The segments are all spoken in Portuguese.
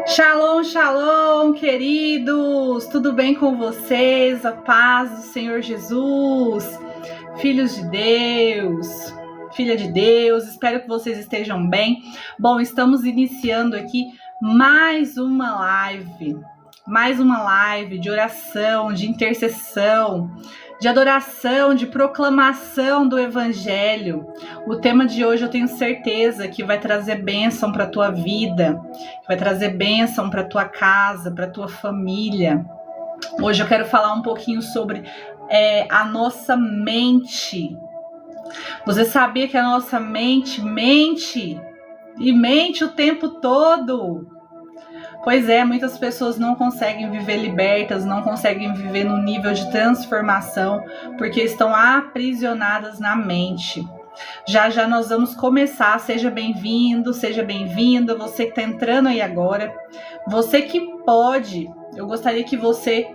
Shalom, shalom, queridos! Tudo bem com vocês? A paz do Senhor Jesus, filhos de Deus, filha de Deus, espero que vocês estejam bem. Bom, estamos iniciando aqui mais uma live de oração, de intercessão, de adoração, de proclamação do Evangelho. O tema de hoje eu tenho certeza que vai trazer bênção para a tua vida, que vai trazer bênção para a tua casa, para a tua família. Hoje eu quero falar um pouquinho sobre a nossa mente. Você sabia que a nossa mente mente o tempo todo? Pois é, muitas pessoas não conseguem viver libertas, não conseguem viver no nível de transformação, porque estão aprisionadas na mente. Já nós vamos começar, seja bem-vindo, seja bem-vinda, você que está entrando aí agora. Você que pode, eu gostaria que você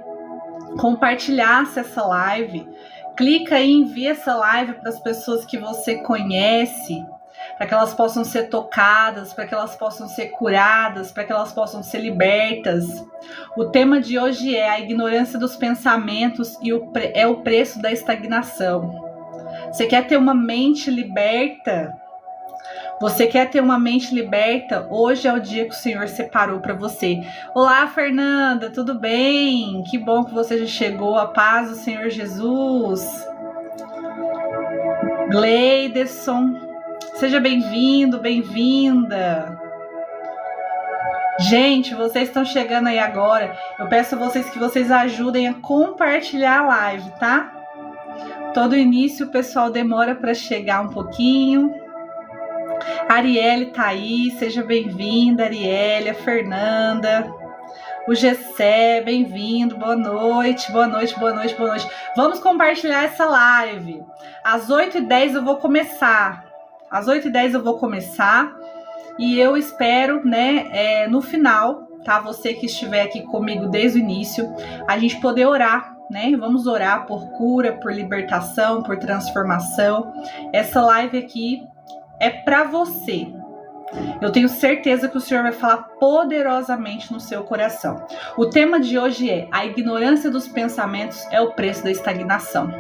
compartilhasse essa live, clica aí, envia essa live para as pessoas que você conhece, para que elas possam ser tocadas, para que elas possam ser curadas, para que elas possam ser libertas. O tema de hoje é a ignorância dos pensamentos e é o preço da estagnação. Você quer ter uma mente liberta? Você quer ter uma mente liberta? Hoje é o dia que o Senhor separou para você. Olá, Fernanda, tudo bem? Que bom que você já chegou. A paz do Senhor Jesus. Gleiderson, seja bem-vindo, bem-vinda. Gente, vocês estão chegando aí agora. Eu peço a vocês que vocês ajudem a compartilhar a live, tá? Todo início o pessoal demora para chegar um pouquinho. A Arielle tá aí, seja bem-vinda, Arielle, a Fernanda, o Gessé, bem-vindo, boa noite, boa noite, boa noite, boa noite. Vamos compartilhar essa live. Às 8h10 eu vou começar. Às 8h10 eu vou começar e eu espero, né, no final, tá? Você que estiver aqui comigo desde o início, a gente poder orar, né? Vamos orar por cura, por libertação, por transformação. Essa live aqui é para você. Eu tenho certeza que o Senhor vai falar poderosamente no seu coração. O tema de hoje é: a ignorância dos pensamentos é o preço da estagnação.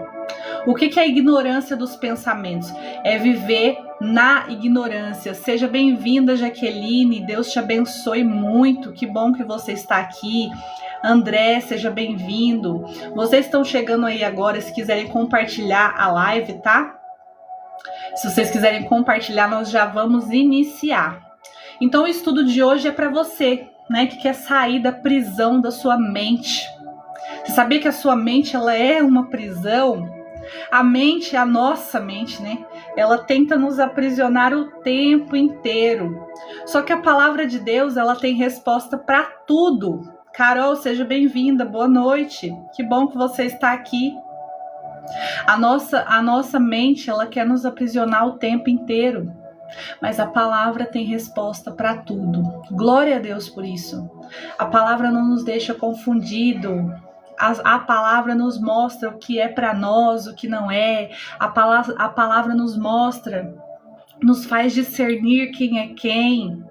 O que é a ignorância dos pensamentos? É viver na ignorância. Seja bem-vinda, Jaqueline. Deus te abençoe muito. Que bom que você está aqui. André, seja bem-vindo. Vocês estão chegando aí agora. Se quiserem compartilhar a live, tá? Se vocês quiserem compartilhar, nós já vamos iniciar. Então, o estudo de hoje é para você, né, que quer sair da prisão da sua mente. Você sabia que a sua mente, ela é uma prisão? A mente, a nossa mente, né? Ela tenta nos aprisionar o tempo inteiro. Só que a palavra de Deus, ela tem resposta para tudo. Carol, seja bem-vinda, boa noite. Que bom que você está aqui. A nossa mente, ela quer nos aprisionar o tempo inteiro. Mas a palavra tem resposta para tudo. Glória a Deus por isso. A palavra não nos deixa confundido. A palavra nos mostra o que é para nós, o que não é. A palavra nos mostra, nos faz discernir quem é quem.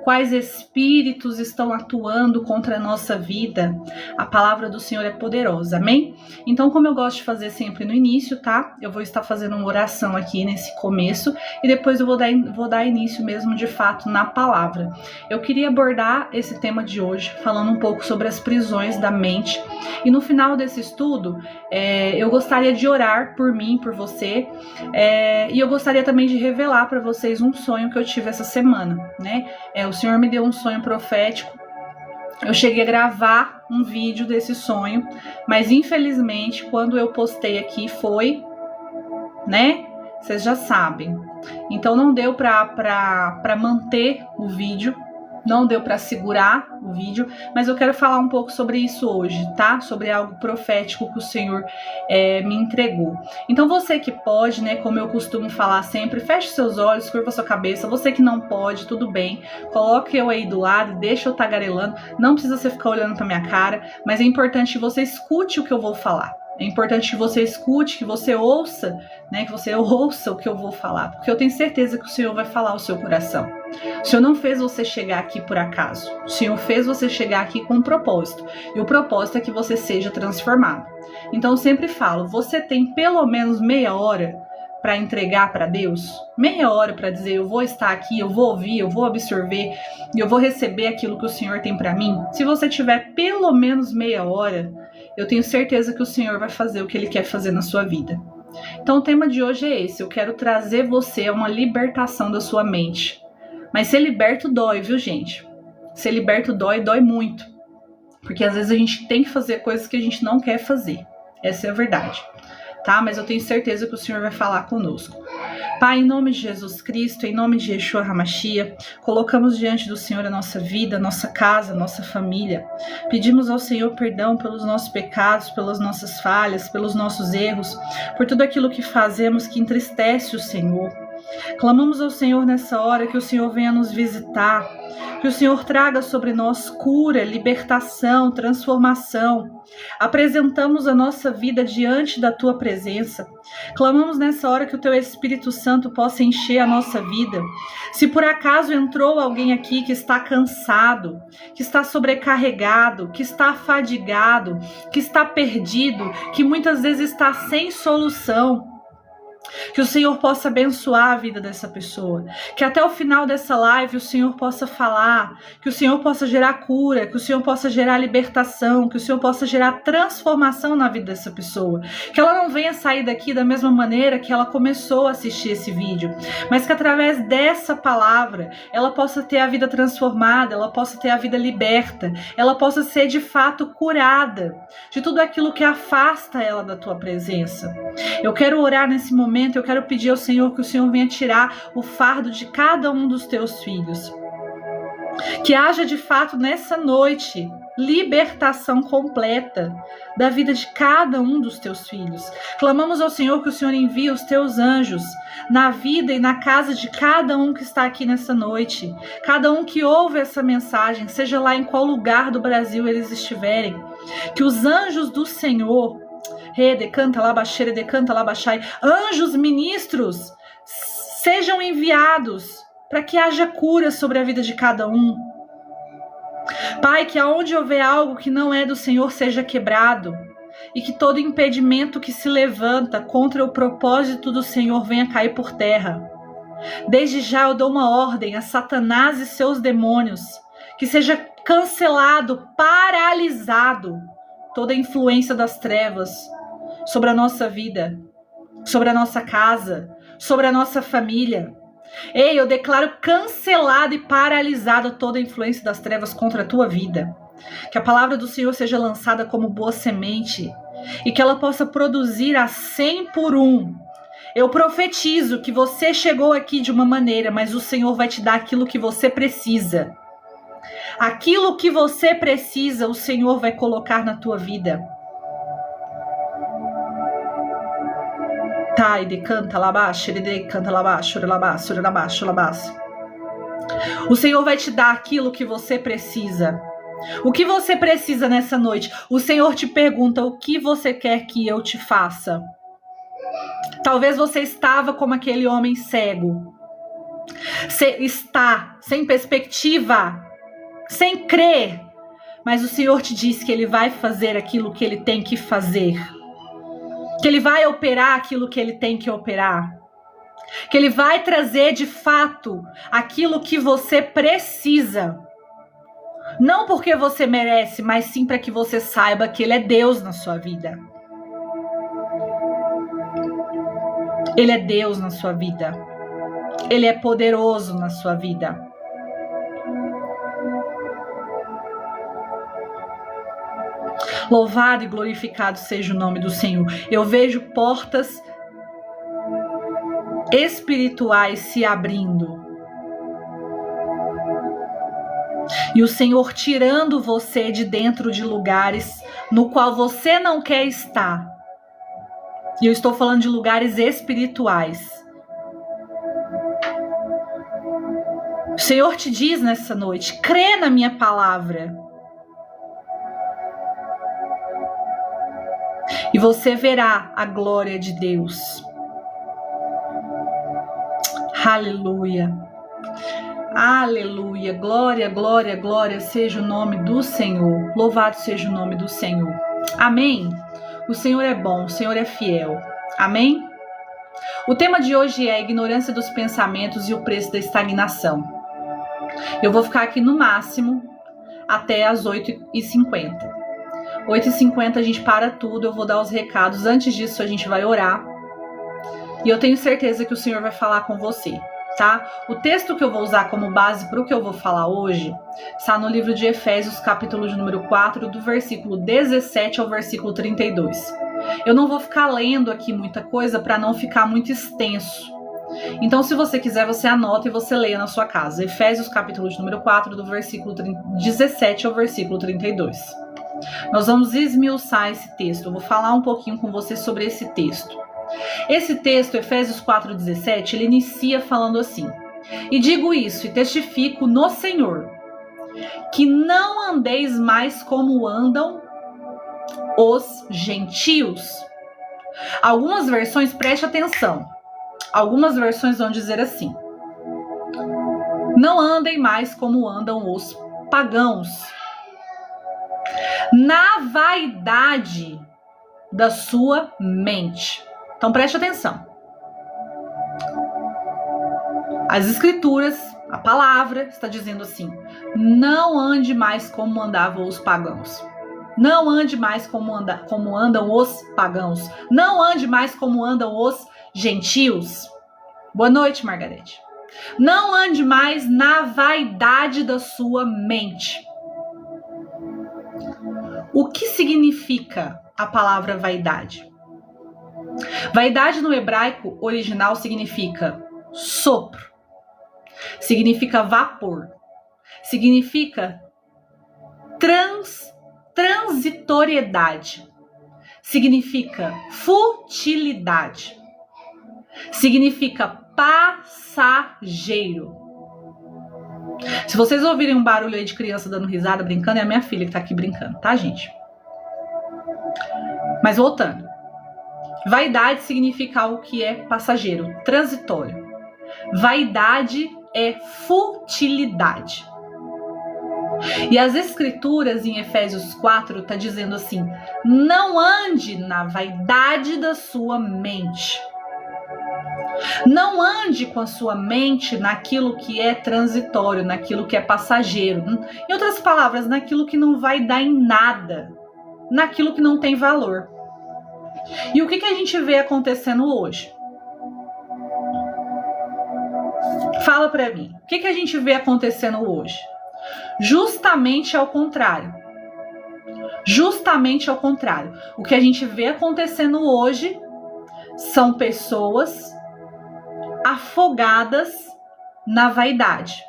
Quais espíritos estão atuando contra a nossa vida. A palavra do Senhor é poderosa, amém? Então, como eu gosto de fazer sempre no início, tá? Eu vou estar fazendo uma oração aqui nesse começo e depois eu vou dar início mesmo de fato na palavra. Eu queria abordar esse tema de hoje, falando um pouco sobre as prisões da mente. E no final desse estudo, eu gostaria de orar por mim, por você, e eu gostaria também de revelar para vocês um sonho que eu tive essa semana, né? O Senhor me deu um sonho profético. Eu cheguei a gravar um vídeo desse sonho, mas infelizmente quando eu postei aqui foi, né? Vocês já sabem. Então não deu para manter o vídeo, não deu para segurar o vídeo, mas eu quero falar um pouco sobre isso hoje, tá? Sobre algo profético que o Senhor me entregou. Então você que pode, né, como eu costumo falar sempre, feche seus olhos, curva sua cabeça. Você que não pode, tudo bem, coloque eu aí do lado, deixa eu tagarelando. Não precisa você ficar olhando pra minha cara, mas é importante que você escute o que eu vou falar. É importante que você escute, que você ouça, né? Que você ouça o que eu vou falar, porque eu tenho certeza que o Senhor vai falar ao seu coração. O Senhor não fez você chegar aqui por acaso. O Senhor fez você chegar aqui com um propósito. E o propósito é que você seja transformado. Então eu sempre falo, você tem pelo menos meia hora para entregar para Deus? Meia hora para dizer, eu vou estar aqui, eu vou ouvir, eu vou absorver e eu vou receber aquilo que o Senhor tem para mim? Se você tiver pelo menos meia hora, eu tenho certeza que o Senhor vai fazer o que Ele quer fazer na sua vida. Então o tema de hoje é esse, eu quero trazer você a uma libertação da sua mente. Mas ser liberto dói, viu, gente? Ser liberto dói muito. Porque às vezes a gente tem que fazer coisas que a gente não quer fazer. Essa é a verdade. Tá? Mas eu tenho certeza que o Senhor vai falar conosco. Pai, em nome de Jesus Cristo, em nome de Yeshua HaMashiach, colocamos diante do Senhor a nossa vida, a nossa casa, a nossa família. Pedimos ao Senhor perdão pelos nossos pecados, pelas nossas falhas, pelos nossos erros, por tudo aquilo que fazemos que entristece o Senhor. Clamamos ao Senhor nessa hora que o Senhor venha nos visitar, que o Senhor traga sobre nós cura, libertação, transformação. Apresentamos a nossa vida diante da Tua presença. Clamamos nessa hora que o Teu Espírito Santo possa encher a nossa vida. Se por acaso entrou alguém aqui que está cansado, que está sobrecarregado, que está afadigado, que está perdido, que muitas vezes está sem solução, que o Senhor possa abençoar a vida dessa pessoa, que até o final dessa live o Senhor possa falar, que o Senhor possa gerar cura, que o Senhor possa gerar libertação, que o Senhor possa gerar transformação na vida dessa pessoa, que ela não venha sair daqui da mesma maneira que ela começou a assistir esse vídeo, mas que através dessa palavra ela possa ter a vida transformada, ela possa ter a vida liberta, ela possa ser de fato curada de tudo aquilo que afasta ela da Tua presença. Eu quero orar nesse momento, eu quero pedir ao Senhor que o Senhor venha tirar o fardo de cada um dos Teus filhos. Que haja de fato nessa noite libertação completa da vida de cada um dos Teus filhos. Clamamos ao Senhor que o Senhor envie os Teus anjos na vida e na casa de cada um que está aqui nessa noite. Cada um que ouve essa mensagem, seja lá em qual lugar do Brasil eles estiverem. Que os anjos do Senhor, anjos ministros, sejam enviados para que haja cura sobre a vida de cada um. Pai, que aonde houver algo que não é do Senhor seja quebrado e que todo impedimento que se levanta contra o propósito do Senhor venha cair por terra. Desde já eu dou uma ordem a Satanás e seus demônios, que seja cancelado, paralisado toda a influência das trevas sobre a nossa vida, sobre a nossa casa, sobre a nossa família. Ei, eu declaro cancelada e paralisada toda a influência das trevas contra a tua vida. Que a palavra do Senhor seja lançada como boa semente e que ela possa produzir a 100 por 1. Eu profetizo que você chegou aqui de uma maneira, mas o Senhor vai te dar aquilo que você precisa. Aquilo que você precisa, o Senhor vai colocar na tua vida. Tai de canta labaixo, de canta labaixo, labaixo. O Senhor vai te dar aquilo que você precisa. O que você precisa nessa noite? O Senhor te pergunta: o que você quer que eu te faça? Talvez você estava como aquele homem cego. Você está sem perspectiva, sem crer. Mas o Senhor te diz que Ele vai fazer aquilo que Ele tem que fazer. Que Ele vai operar aquilo que Ele tem que operar. Que Ele vai trazer de fato aquilo que você precisa. Não porque você merece, mas sim para que você saiba que Ele é Deus na sua vida. Ele é Deus na sua vida. Ele é poderoso na sua vida. Louvado e glorificado seja o nome do Senhor. Eu vejo portas espirituais se abrindo. E o Senhor tirando você de dentro de lugares no qual você não quer estar. E eu estou falando de lugares espirituais. O Senhor te diz nessa noite: crê na minha palavra. E você verá a glória de Deus. Aleluia. Aleluia. Glória, glória, glória seja o nome do Senhor. Louvado seja o nome do Senhor. Amém? O Senhor é bom, o Senhor é fiel. Amém? O tema de hoje é a ignorância dos pensamentos e o preço da estagnação. Eu vou ficar aqui no máximo até as 8h50. 8h50 a gente para tudo, eu vou dar os recados. Antes disso a gente vai orar. E eu tenho certeza que o Senhor vai falar com você, tá? O texto que eu vou usar como base para o que eu vou falar hoje está no livro de Efésios, capítulo de número 4, do versículo 17 ao versículo 32. Eu não vou ficar lendo aqui muita coisa para não ficar muito extenso. Então, se você quiser, você anota e você leia na sua casa. Efésios, capítulo de número 4, do versículo 17 ao versículo 32. Nós vamos esmiuçar esse texto. Eu vou falar um pouquinho com você sobre esse texto. Esse texto, Efésios 4,17, ele inicia falando assim: e digo isso e testifico no Senhor, que não andeis mais como andam os gentios. Algumas versões, preste atenção, algumas versões vão dizer assim: não andem mais como andam os pagãos, na vaidade da sua mente. Então preste atenção. As escrituras, a palavra está dizendo assim: não ande mais como andavam os pagãos. Não ande mais como andam os pagãos. Não ande mais como andam os gentios. Boa noite, Margarete. Não ande mais na vaidade da sua mente. O que significa a palavra vaidade? Vaidade no hebraico original significa sopro, significa vapor, significa transitoriedade, significa futilidade, significa passageiro. Se vocês ouvirem um barulho aí de criança dando risada, brincando, é a minha filha que tá aqui brincando, tá, gente? Mas voltando. Vaidade significa algo que é passageiro, transitório. Vaidade é futilidade. E as escrituras em Efésios 4 está dizendo assim: não ande na vaidade da sua mente. Não ande com a sua mente naquilo que é transitório, naquilo que é passageiro. Em outras palavras, naquilo que não vai dar em nada, naquilo que não tem valor. E o que a gente vê acontecendo hoje? Fala pra mim, o que a gente vê acontecendo hoje? Justamente ao contrário. Justamente ao contrário. O que a gente vê acontecendo hoje são pessoas afogadas na vaidade.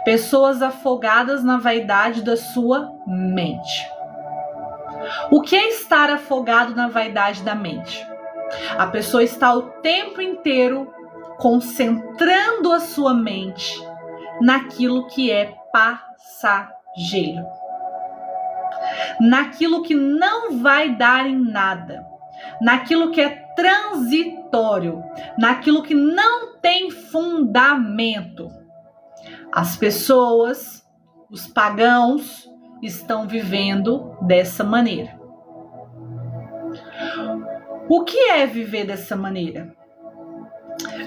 Pessoas afogadas na vaidade da sua mente. O que é estar afogado na vaidade da mente? A pessoa está o tempo inteiro concentrando a sua mente naquilo que é passageiro, naquilo que não vai dar em nada, naquilo que é transitório, naquilo que não tem fundamento. As pessoas, os pagãos, estão vivendo dessa maneira. O que é viver dessa maneira?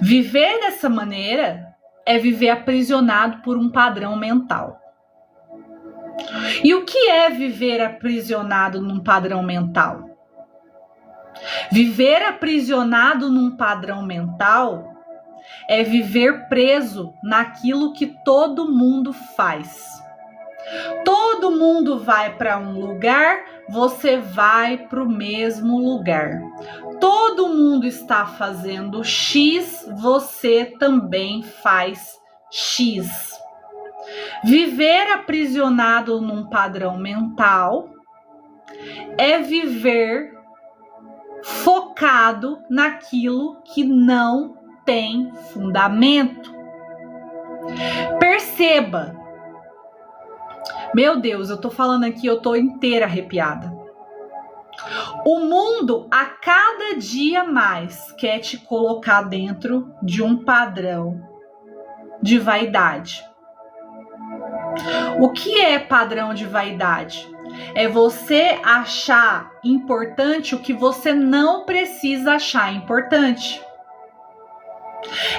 Viver dessa maneira é viver aprisionado por um padrão mental. E o que é viver aprisionado num padrão mental? Viver aprisionado num padrão mental é viver preso naquilo que todo mundo faz. Todo mundo vai para um lugar, você vai para o mesmo lugar. Todo mundo está fazendo X, você também faz X. Viver aprisionado num padrão mental é viver focado naquilo que não tem fundamento. Perceba. Meu Deus, eu tô falando aqui, eu tô inteira arrepiada. O mundo, a cada dia mais, quer te colocar dentro de um padrão de vaidade. O que é padrão de vaidade? É você achar importante o que você não precisa achar importante.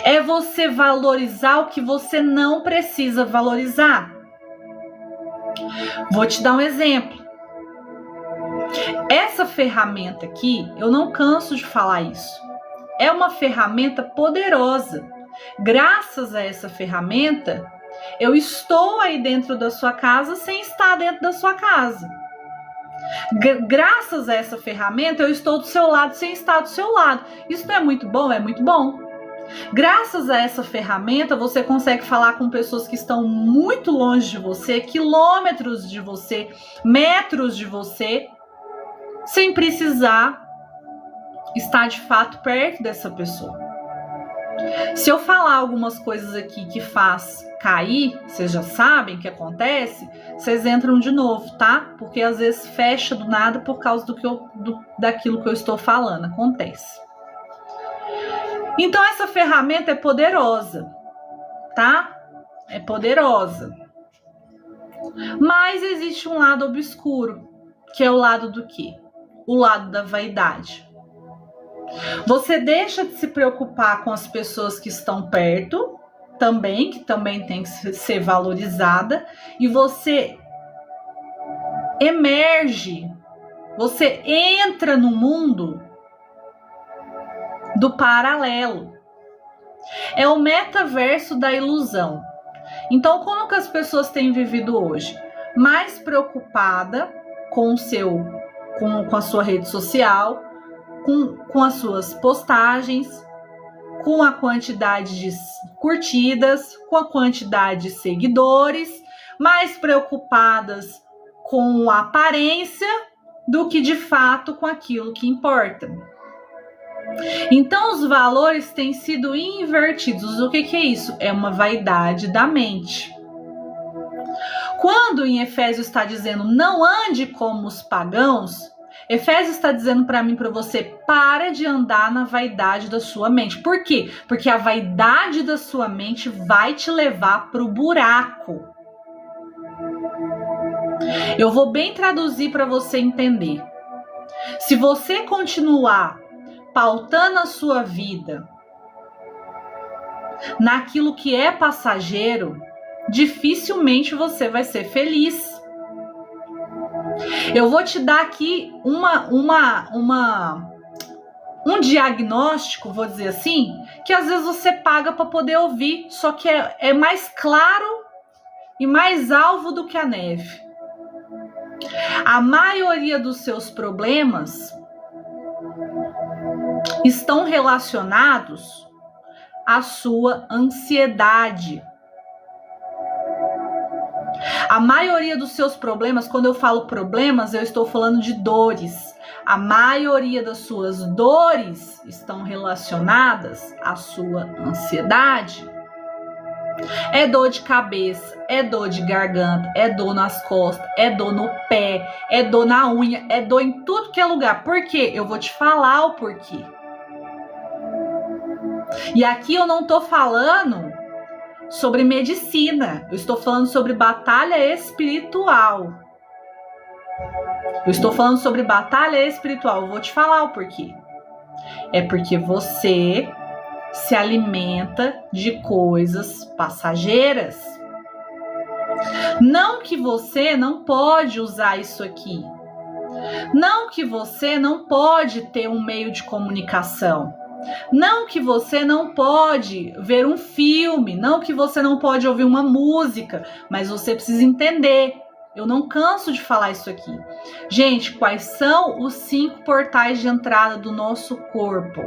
É você valorizar o que você não precisa valorizar. Vou te dar um exemplo. Essa ferramenta aqui, eu não canso de falar isso. É uma ferramenta poderosa. Graças a essa ferramenta, eu estou aí dentro da sua casa sem estar dentro da sua casa. Graças a essa ferramenta, eu estou do seu lado sem estar do seu lado. Isso não é muito bom? É muito bom. Graças a essa ferramenta, você consegue falar com pessoas que estão muito longe de você, quilômetros de você, metros de você, sem precisar estar de fato perto dessa pessoa. Se eu falar algumas coisas aqui que faz cair, vocês já sabem o que acontece, vocês entram de novo, tá? Porque às vezes fecha do nada por causa daquilo que eu estou falando, acontece. Então essa ferramenta é poderosa, tá? É poderosa. Mas existe um lado obscuro, que é o lado do quê? O lado da vaidade. Você deixa de se preocupar com as pessoas que estão perto, que também tem que ser valorizada, e você emerge, você entra no mundo do paralelo. É o metaverso da ilusão. Então, como que as pessoas têm vivido hoje? Mais preocupada com a sua rede social, com as suas postagens, com a quantidade de curtidas, com a quantidade de seguidores, mais preocupadas com a aparência do que de fato com aquilo que importa. Então os valores têm sido invertidos. O que é isso? É uma vaidade da mente. Quando em Efésios está dizendo não ande como os pagãos, Efésios está dizendo para mim, para você, para de andar na vaidade da sua mente. Por quê? Porque a vaidade da sua mente vai te levar para o buraco. Eu vou bem traduzir para você entender. Se você continuar pautando a sua vida naquilo que é passageiro, dificilmente você vai ser feliz. Eu vou te dar aqui um diagnóstico, vou dizer assim, que às vezes você paga para poder ouvir, só que é mais claro e mais alvo do que a neve. A maioria dos seus problemas estão relacionados à sua ansiedade. A maioria dos seus problemas, quando eu falo problemas, eu estou falando de dores. A maioria das suas dores estão relacionadas à sua ansiedade. É dor de cabeça, é dor de garganta, é dor nas costas, é dor no pé, é dor na unha, é dor em tudo que é lugar. Por quê? Eu vou te falar o porquê. E aqui eu não estou falando sobre medicina, eu estou falando sobre batalha espiritual. Eu estou falando sobre batalha espiritual, eu vou te falar o porquê. É porque você se alimenta de coisas passageiras. Não que você não pode usar isso aqui. Não que você não pode ter um meio de comunicação. Não que você não pode ver um filme, não que você não pode ouvir uma música, mas você precisa entender. Eu não canso de falar isso aqui. Gente, quais são os 5 portais de entrada do nosso corpo?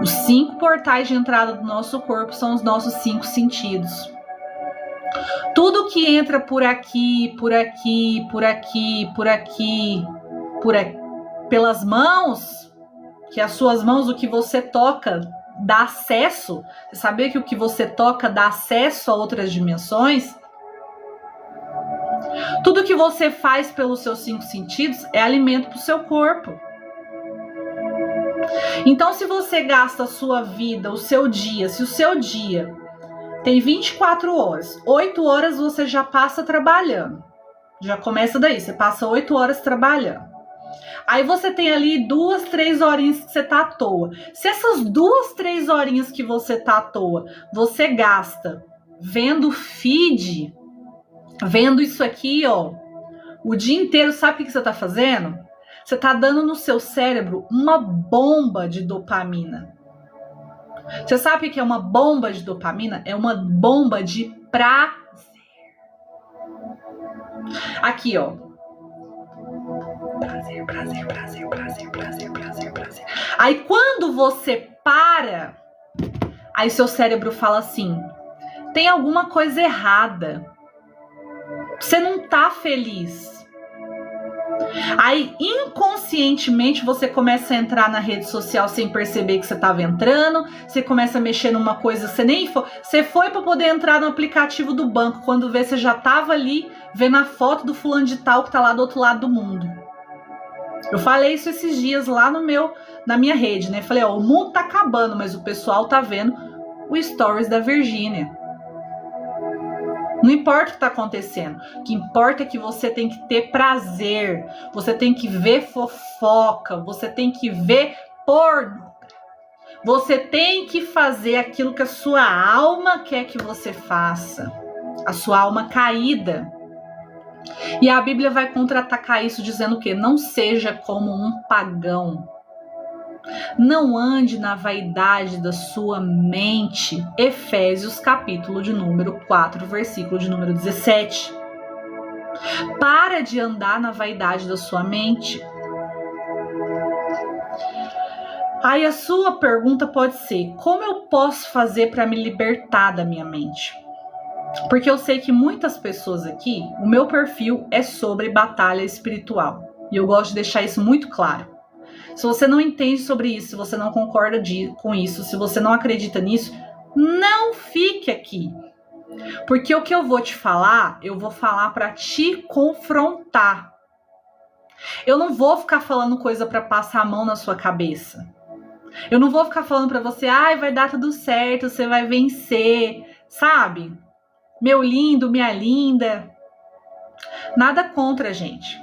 Os 5 portais de entrada do nosso corpo são os nossos 5 sentidos. Tudo que entra por aqui, pelas mãos, que as suas mãos, o que você toca dá acesso. Você sabia que o que você toca dá acesso a outras dimensões? Tudo que você faz pelos seus 5 sentidos é alimento para o seu corpo. Então, se você gasta a sua vida, o seu dia, se o seu dia tem 24 horas, 8 horas você já passa trabalhando. Já começa daí, você passa 8 horas trabalhando. Aí você tem ali 2, 3 horinhas que você tá à toa. Se essas 2, 3 horinhas que você tá à toa, você gasta vendo feed, vendo isso aqui, ó, o dia inteiro, sabe o que você tá fazendo? Você tá dando no seu cérebro uma bomba de dopamina. Você sabe o que é uma bomba de dopamina? É uma bomba de prazer. Aqui, ó. Prazer, prazer, prazer, prazer, prazer, prazer, prazer. Aí quando você para, aí seu cérebro fala assim: tem alguma coisa errada. Você não tá feliz. Aí inconscientemente você começa a entrar na rede social sem perceber que você estava entrando, você começa a mexer numa coisa, você foi para poder entrar no aplicativo do banco, quando vê você já tava ali vendo a foto do fulano de tal que tá lá do outro lado do mundo. Eu falei isso esses dias lá na minha rede, né? Falei, ó, o mundo tá acabando, mas o pessoal tá vendo o stories da Virgínia. Não importa o que está acontecendo. O que importa é que você tem que ter prazer. Você tem que ver fofoca. Você tem que ver porno. Você tem que fazer aquilo que a sua alma quer que você faça. A sua alma caída. E a Bíblia vai contra-atacar isso dizendo o quê? Não seja como um pagão. Não ande na vaidade da sua mente. Efésios capítulo de número 4, versículo de número 17. Para de andar na vaidade da sua mente. Aí a sua pergunta pode ser: como eu posso fazer para me libertar da minha mente? Porque eu sei que muitas pessoas aqui, o meu perfil é sobre batalha espiritual. E eu gosto de deixar isso muito claro. Se você não entende sobre isso, se você não concorda com isso, se você não acredita nisso, não fique aqui. Porque o que eu vou te falar, eu vou falar para te confrontar. Eu não vou ficar falando coisa para passar a mão na sua cabeça. Eu não vou ficar falando para você, vai dar tudo certo, você vai vencer, sabe? Meu lindo, minha linda. Nada contra, gente.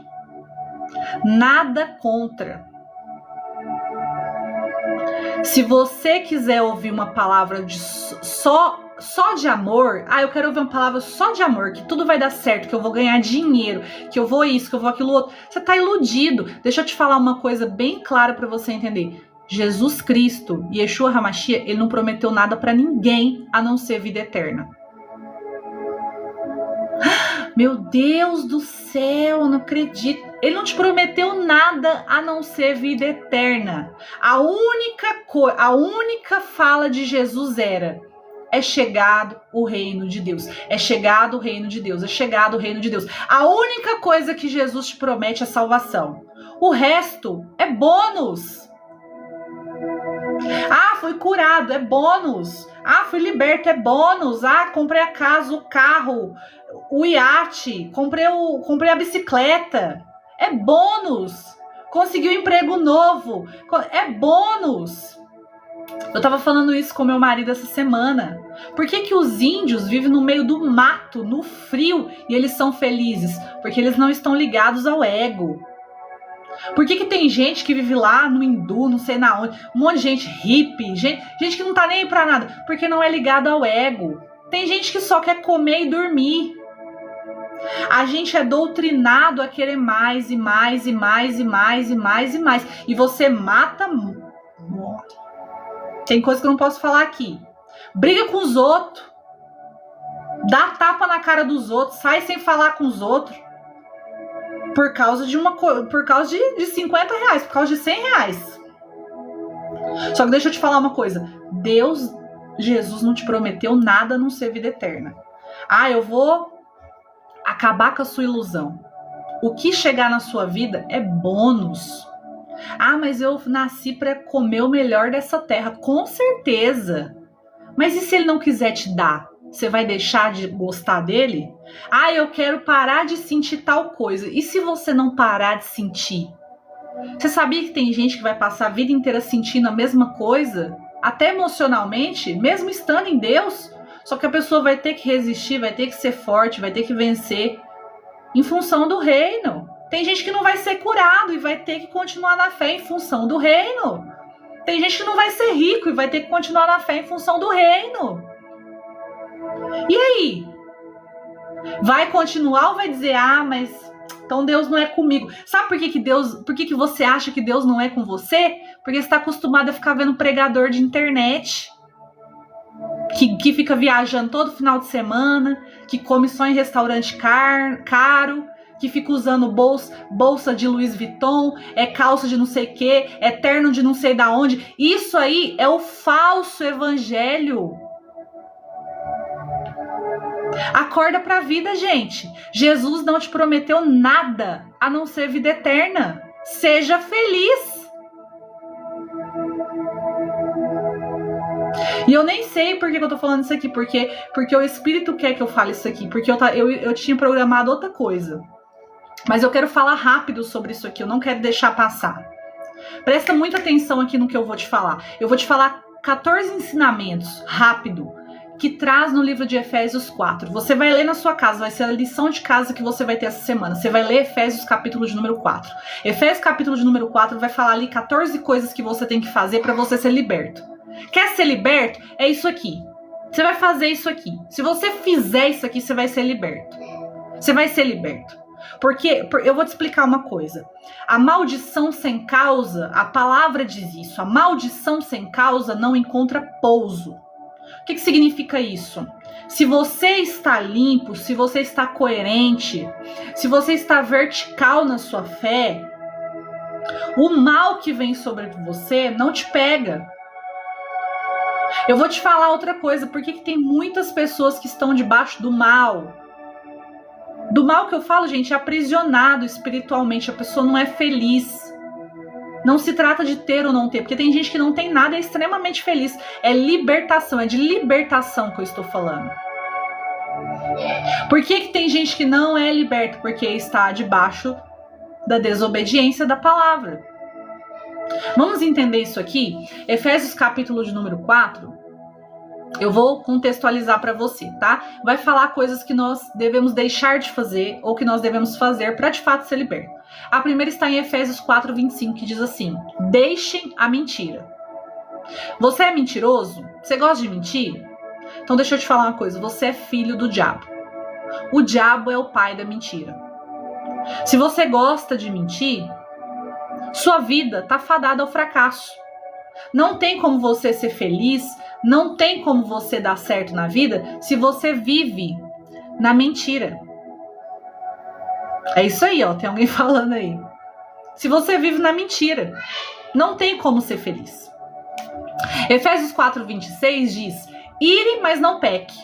Nada contra. Se você quiser ouvir uma palavra só de amor, eu quero ouvir uma palavra só de amor, que tudo vai dar certo, que eu vou ganhar dinheiro, que eu vou isso, que eu vou aquilo outro. Você tá iludido. Deixa eu te falar uma coisa bem clara para você entender. Jesus Cristo, Yeshua HaMashiach, ele não prometeu nada para ninguém a não ser vida eterna. Meu Deus do céu, eu não acredito. Ele não te prometeu nada a não ser vida eterna. A única fala de Jesus era: é chegado o reino de Deus. É chegado o reino de Deus. É chegado o reino de Deus. A única coisa que Jesus te promete é salvação. O resto é bônus. Fui curado, é bônus. Fui liberto, é bônus. Comprei a casa, o carro, o iate, comprei a bicicleta. É bônus. Consegui um emprego novo. É bônus. Eu tava falando isso com meu marido essa semana. Por que os índios vivem no meio do mato, no frio, e eles são felizes? Porque eles não estão ligados ao ego. Por que tem gente que vive lá no hindu, não sei na onde, um monte de gente hippie, gente que não tá nem aí pra nada, porque não é ligado ao ego. Tem gente que só quer comer e dormir. A gente é doutrinado a querer mais e mais e mais e mais e mais e mais. E você mata, morre. Tem coisa que eu não posso falar aqui. Briga com os outros. Dá tapa na cara dos outros. Sai sem falar com os outros. Por causa de de 50 reais. Por causa de 100 reais. Só que deixa eu te falar uma coisa. Jesus não te prometeu nada a não ser vida eterna. Eu vou acabar com a sua ilusão. O que chegar na sua vida é bônus. Mas eu nasci para comer o melhor dessa terra. Com certeza. Mas e se ele não quiser te dar? você vai deixar de gostar dele? Ah, eu quero parar de sentir tal coisa. E se você não parar de sentir? Você sabia que tem gente que vai passar a vida inteira sentindo a mesma coisa? Até emocionalmente, mesmo estando em Deus? Só que a pessoa vai ter que resistir, vai ter que ser forte, vai ter que vencer em função do reino. Tem gente que não vai ser curado e vai ter que continuar na fé em função do reino. Tem gente que não vai ser rico e vai ter que continuar na fé em função do reino. E aí? Vai continuar ou vai dizer, ah, mas então Deus não é comigo? Sabe por que você acha que Deus não é com você? Porque você está acostumado a ficar vendo pregador de internet, que fica viajando todo final de semana, que come só em restaurante caro, que fica usando bolsa de Louis Vuitton, calça de não sei o que, terno de não sei da onde. Isso aí é o falso evangelho. Acorda pra vida, gente. Jesus não te prometeu nada a não ser vida eterna. Seja feliz. E eu nem sei por que eu tô falando isso aqui, porque o Espírito quer que eu fale isso aqui, porque eu tinha programado outra coisa. Mas eu quero falar rápido sobre isso aqui, eu não quero deixar passar. Presta muita atenção aqui no que eu vou te falar. Eu vou te falar 14 ensinamentos, rápido, que traz no livro de Efésios 4. Você vai ler na sua casa, vai ser a lição de casa que você vai ter essa semana. Você vai ler Efésios capítulo de número 4. Efésios capítulo de número 4 vai falar ali 14 coisas que você tem que fazer para você ser liberto. Quer ser liberto? É isso aqui. Você vai fazer isso aqui. Se você fizer isso aqui, você vai ser liberto. Você vai ser liberto. Porque eu vou te explicar uma coisa. A maldição sem causa, a palavra diz isso. A maldição sem causa não encontra pouso. O que significa isso? Se você está limpo, se você está coerente, se você está vertical na sua fé, o mal que vem sobre você não te pega. Eu vou te falar outra coisa. Por que tem muitas pessoas que estão debaixo do mal? Do mal que eu falo, gente, é aprisionado espiritualmente. A pessoa não é feliz. Não se trata de ter ou não ter, porque tem gente que não tem nada e é extremamente feliz. É libertação, é de libertação que eu estou falando. Por que tem gente que não é liberta? Porque está debaixo da desobediência da palavra. Vamos entender isso aqui? Efésios capítulo de número 4. Eu vou contextualizar para você, tá? Vai falar coisas que nós devemos deixar de fazer ou que nós devemos fazer para de fato ser liberto. A primeira está em Efésios 4:25, que diz assim: deixem a mentira. Você é mentiroso? Você gosta de mentir? Então deixa eu te falar uma coisa, você é filho do diabo. O diabo é o pai da mentira. Se você gosta de mentir, sua vida tá fadada ao fracasso. Não tem como você ser feliz, não tem como você dar certo na vida se você vive na mentira. É isso aí, ó, tem alguém falando aí. Se você vive na mentira, não tem como ser feliz. Efésios 4:26 diz: ire, mas não peque.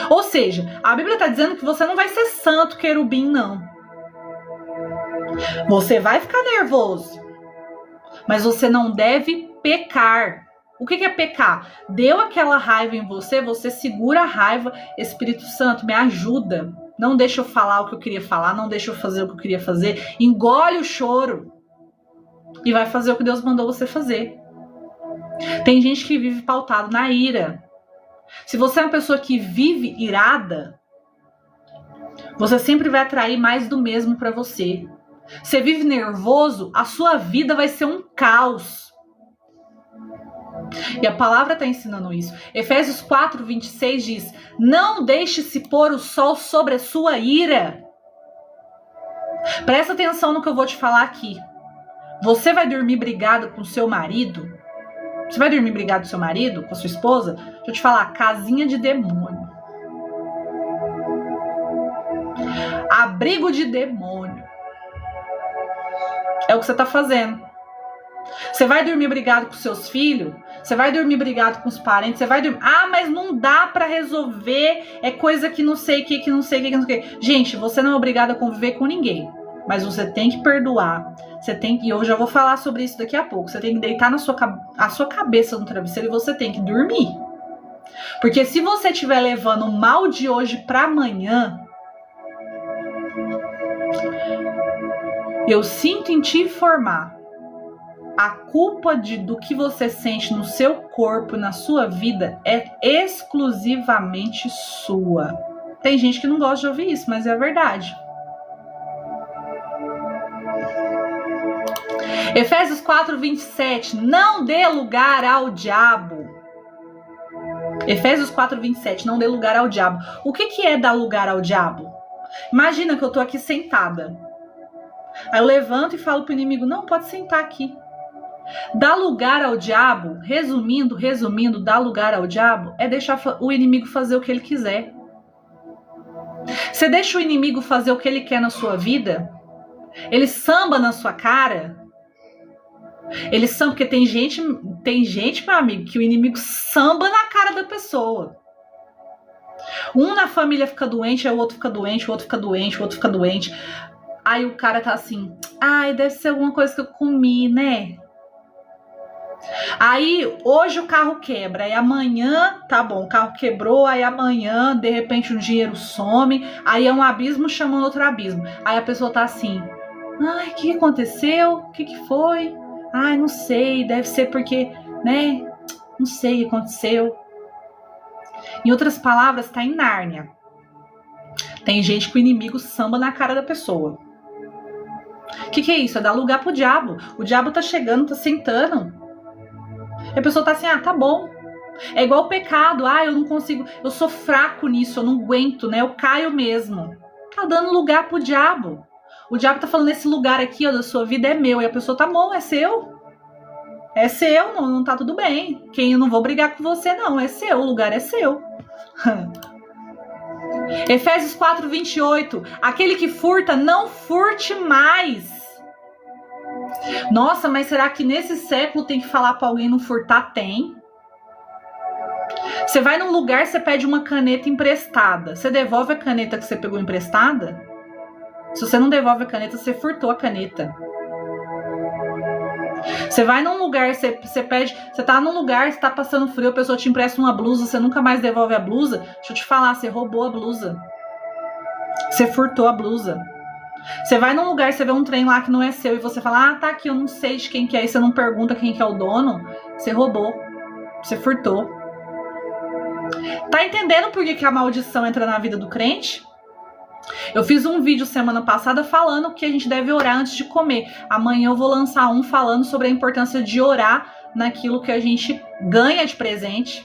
Ou seja, a Bíblia está dizendo que você não vai ser santo querubim, não. Você vai ficar nervoso, mas você não deve pecar. O que é pecar? Deu aquela raiva em você, você segura a raiva. Espírito Santo, me ajuda. Não deixa eu falar o que eu queria falar, não deixa eu fazer o que eu queria fazer. Engole o choro e vai fazer o que Deus mandou você fazer. Tem gente que vive pautado na ira. Se você é uma pessoa que vive irada, você sempre vai atrair mais do mesmo para você. Você vive nervoso, a sua vida vai ser um caos. E a palavra está ensinando isso. Efésios 4:26 diz: não deixe se pôr o sol sobre a sua ira. Presta atenção no que eu vou te falar aqui. Você vai dormir brigado com seu marido? Você vai dormir brigado com seu marido, com a sua esposa? Deixa eu te falar, casinha de demônio. Abrigo de demônio. É o que você está fazendo. Você vai dormir brigado com seus filhos? Você vai dormir brigado com os parentes? Você vai dormir... Ah, mas não dá pra resolver. É coisa que não sei o que não sei o que não sei o que. Gente, você não é obrigado a conviver com ninguém. Mas você tem que perdoar. Você tem que... E eu já vou falar sobre isso daqui a pouco. Você tem que deitar a sua cabeça no travesseiro e você tem que dormir. Porque se você estiver levando o mal de hoje para amanhã, eu sinto em te informar, a culpa do que você sente no seu corpo, na sua vida, é exclusivamente sua. Tem gente que não gosta de ouvir isso, mas é verdade. Efésios 4:27, não dê lugar ao diabo. Efésios 4:27, não dê lugar ao diabo. O que é dar lugar ao diabo? Imagina que eu tô aqui sentada. Aí eu levanto e falo pro inimigo, não, pode sentar aqui. Dar lugar ao diabo, resumindo, dar lugar ao diabo é deixar o inimigo fazer o que ele quiser. Você deixa o inimigo fazer o que ele quer na sua vida, ele samba na sua cara, ele samba, porque tem gente, meu amigo, que o inimigo samba na cara da pessoa. Um na família fica doente, aí o outro fica doente, o outro fica doente, o outro fica doente. Aí o cara tá assim, ai, deve ser alguma coisa que eu comi, né? Aí hoje o carro quebra, aí amanhã, tá bom, o carro quebrou, aí amanhã de repente o dinheiro some, aí é um abismo chamando outro abismo. Aí a pessoa tá assim, ai, o que aconteceu? O que foi? Ai, não sei, deve ser porque, né? Não sei o que aconteceu. Em outras palavras, tá em Nárnia. Tem gente que o inimigo samba na cara da pessoa. O que é isso? É dar lugar pro diabo. O diabo tá chegando, tá sentando. E a pessoa tá assim, ah, tá bom. É igual o pecado, ah, eu não consigo, eu sou fraco nisso, eu não aguento, né? Eu caio mesmo. Tá dando lugar pro diabo. O diabo tá falando, esse lugar aqui, ó, da sua vida é meu. E a pessoa, tá bom, é seu. É seu, não tá tudo bem. Eu não vou brigar com você, não. É seu, o lugar é seu. Efésios 4:28. Aquele que furta, não furte mais. Nossa, mas será que nesse século tem que falar pra alguém não furtar? Tem. Você vai num lugar, você pede uma caneta emprestada. Você devolve a caneta que você pegou emprestada? Se você não devolve a caneta, você furtou a caneta. Você vai num lugar, você pede, você tá num lugar, você tá passando frio, a pessoa te empresta uma blusa, você nunca mais devolve a blusa. Deixa eu te falar, você roubou a blusa. Você furtou a blusa. Você vai num lugar, você vê um trem lá que não é seu e você fala, ah, tá aqui, eu não sei de quem que é, e você não pergunta quem que é o dono, você roubou. Você furtou. Tá entendendo por que a maldição entra na vida do crente? Eu fiz um vídeo semana passada falando que a gente deve orar antes de comer. Amanhã eu vou lançar um falando sobre a importância de orar naquilo que a gente ganha de presente.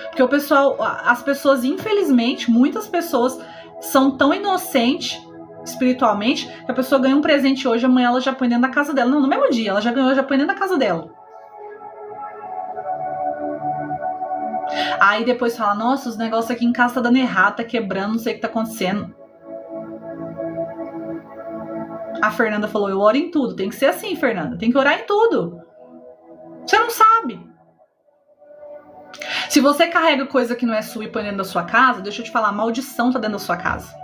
Porque o pessoal, as pessoas, infelizmente, muitas pessoas são tão inocentes espiritualmente que a pessoa ganha um presente hoje, amanhã ela já põe dentro da casa dela. Não, no mesmo dia, ela já ganhou, já põe dentro da casa dela. Aí depois fala, nossa, os negócios aqui em casa tá dando errado, tá quebrando, não sei o que tá acontecendo. A Fernanda falou, eu oro em tudo. Tem que ser assim, Fernanda. Tem que orar em tudo. Você não sabe. Se você carrega coisa que não é sua e põe dentro da sua casa, deixa eu te falar, maldição tá dentro da sua casa.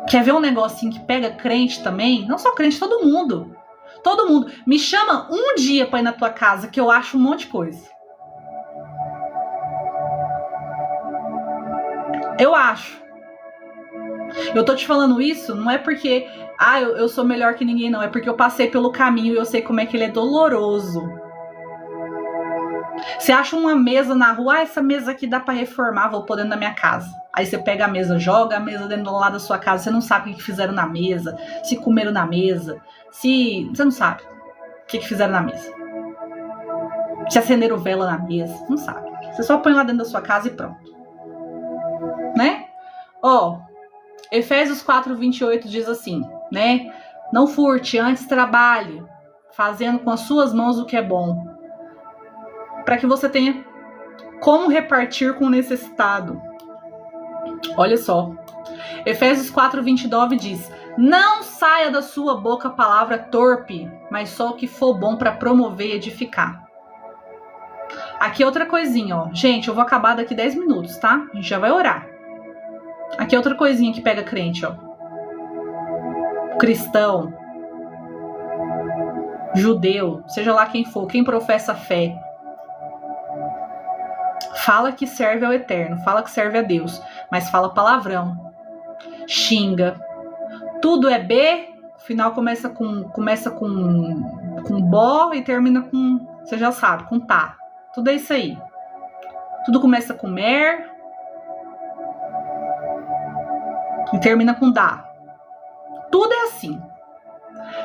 Quer ver um negocinho que pega crente também? Não só crente, todo mundo. Todo mundo. Me chama um dia pra ir na tua casa que eu acho um monte de coisa. Eu acho. Eu tô te falando isso, não é porque eu sou melhor que ninguém, não. É porque eu passei pelo caminho e eu sei como é que ele é doloroso. Você acha uma mesa na rua, essa mesa aqui dá pra reformar, vou pôr dentro da minha casa. Aí você pega a mesa, joga a mesa dentro do lado da sua casa, você não sabe o que fizeram na mesa, se comeram na mesa, você não sabe o que fizeram na mesa. Se acenderam vela na mesa, não sabe. Você só põe lá dentro da sua casa e pronto. Né? Efésios 4:28 diz assim, né? Não furte, antes trabalhe, fazendo com as suas mãos o que é bom, para que você tenha como repartir com o necessitado. Olha só. Efésios 4:29 diz, não saia da sua boca a palavra torpe, mas só o que for bom para promover e edificar. Aqui outra coisinha, ó. Gente, eu vou acabar daqui 10 minutos, tá? A gente já vai orar. Aqui é outra coisinha que pega crente, ó. Cristão, judeu, seja lá quem for, quem professa fé. Fala que serve ao Eterno, fala que serve a Deus, mas fala palavrão, xinga. Tudo é B, o final começa com bó e termina com, você já sabe, com tá. Tudo é isso aí. Tudo começa com mer e termina com dá. Tudo é assim.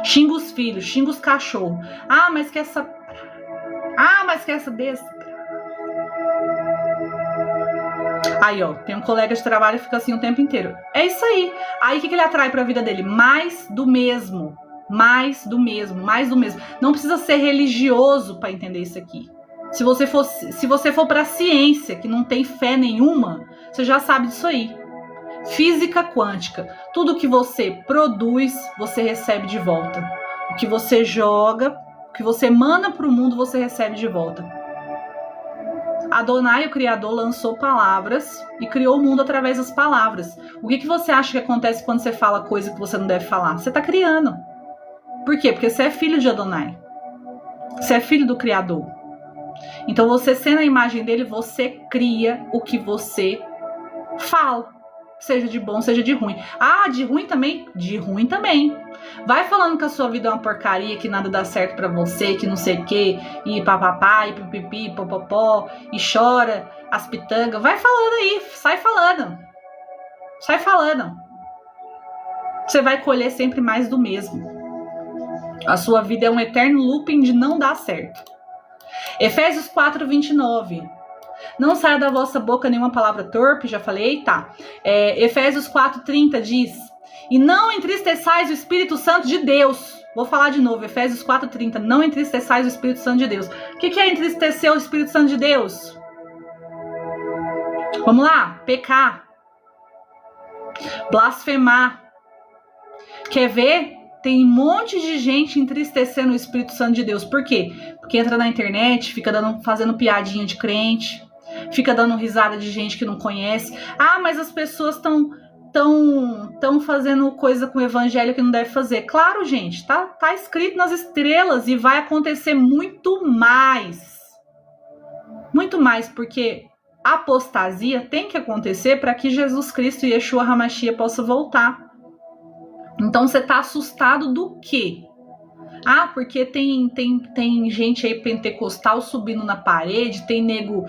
Xinga os filhos, xinga os cachorros. Mas que essa desse. Aí, ó, tem um colega de trabalho que fica assim o tempo inteiro. É isso aí. Aí, o que ele atrai pra vida dele? Mais do mesmo. Mais do mesmo, mais do mesmo. Não precisa ser religioso pra entender isso aqui. Se você for pra ciência, que não tem fé nenhuma, você já sabe disso aí. Física quântica. Tudo que você produz, você recebe de volta. O que você joga, o que você manda pro mundo, você recebe de volta. Adonai, o Criador, lançou palavras e criou o mundo através das palavras. O que você acha que acontece quando você fala coisa que você não deve falar? Você está criando. Por quê? Porque você é filho de Adonai. Você é filho do Criador. Então, você sendo a imagem dele, você cria o que você fala. Seja de bom, seja de ruim. De ruim também? De ruim também. Vai falando que a sua vida é uma porcaria, que nada dá certo pra você, que não sei o quê, e papapá, e pipipi, popopó, e chora as pitangas. Vai falando aí, sai falando. Sai falando. Você vai colher sempre mais do mesmo. A sua vida é um eterno looping de não dar certo. Efésios 4:29. Não saia da vossa boca nenhuma palavra torpe, já falei, tá. Efésios 4:30 diz: e não entristeçais o Espírito Santo de Deus. Vou falar de novo, Efésios 4:30. Não entristeçais o Espírito Santo de Deus. O que é entristecer o Espírito Santo de Deus? Vamos lá, pecar, blasfemar. Quer ver? Tem um monte de gente entristecendo o Espírito Santo de Deus. Por quê? Porque entra na internet, fica fazendo piadinha de crente, fica dando risada de gente que não conhece. Mas as pessoas estão fazendo coisa com o evangelho que não deve fazer. Claro, gente, tá escrito nas estrelas e vai acontecer muito mais. Muito mais, porque a apostasia tem que acontecer para que Jesus Cristo e Yeshua HaMashiach possa voltar. Então você tá assustado do quê? Porque tem gente aí pentecostal subindo na parede, tem nego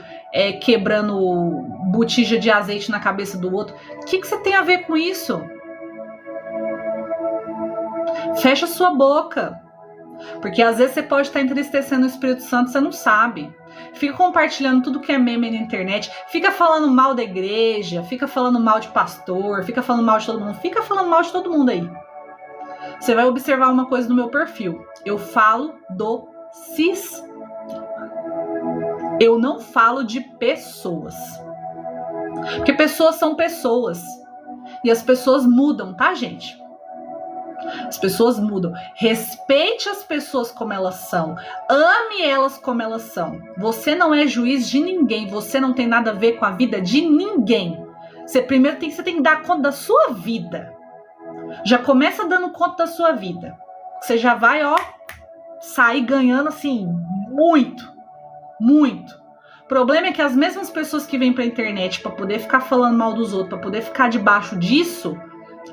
quebrando botija de azeite na cabeça do outro. O que você tem a ver com isso? Fecha sua boca. Porque às vezes você pode estar entristecendo o Espírito Santo, você não sabe. Fica compartilhando tudo que é meme na internet, fica falando mal da igreja, fica falando mal de pastor, fica falando mal de todo mundo, fica falando mal de todo mundo aí. Você vai observar uma coisa no meu perfil. Eu falo do sistema. Eu não falo de pessoas. Porque pessoas são pessoas. E as pessoas mudam, tá, gente? As pessoas mudam. Respeite as pessoas como elas são. Ame elas como elas são. Você não é juiz de ninguém. Você não tem nada a ver com a vida de ninguém. Você tem que dar conta da sua vida. Já começa dando conta da sua vida. Você já vai, sair ganhando assim, muito. Muito. O problema é que as mesmas pessoas que vêm pra internet pra poder ficar falando mal dos outros, pra poder ficar debaixo disso,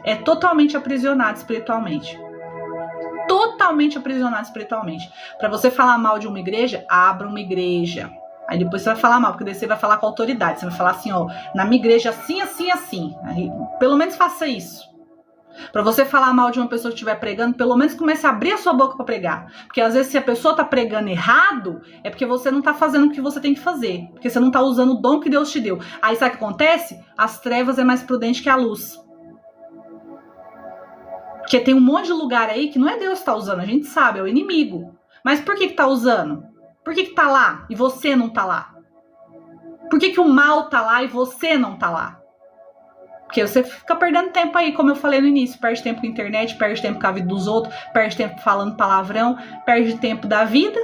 é totalmente aprisionado espiritualmente. Totalmente aprisionado espiritualmente. Pra você falar mal de uma igreja, abra uma igreja. Aí depois você vai falar mal, porque daí você vai falar com autoridade. Você vai falar assim, na minha igreja assim, assim, assim. Aí, pelo menos faça isso. Pra você falar mal de uma pessoa que estiver pregando, pelo menos comece a abrir a sua boca pra pregar. Porque às vezes se a pessoa tá pregando errado, é porque você não tá fazendo o que você tem que fazer. Porque você não tá usando o dom que Deus te deu. Aí sabe o que acontece? As trevas é mais prudente que a luz. Porque tem um monte de lugar aí que não é Deus que tá usando, a gente sabe, é o inimigo. Mas por que tá usando? Por que tá lá e você não tá lá? Por que o mal tá lá e você não tá lá? Porque você fica perdendo tempo aí, como eu falei no início. Perde tempo com a internet, perde tempo com a vida dos outros, perde tempo falando palavrão, perde tempo da vida.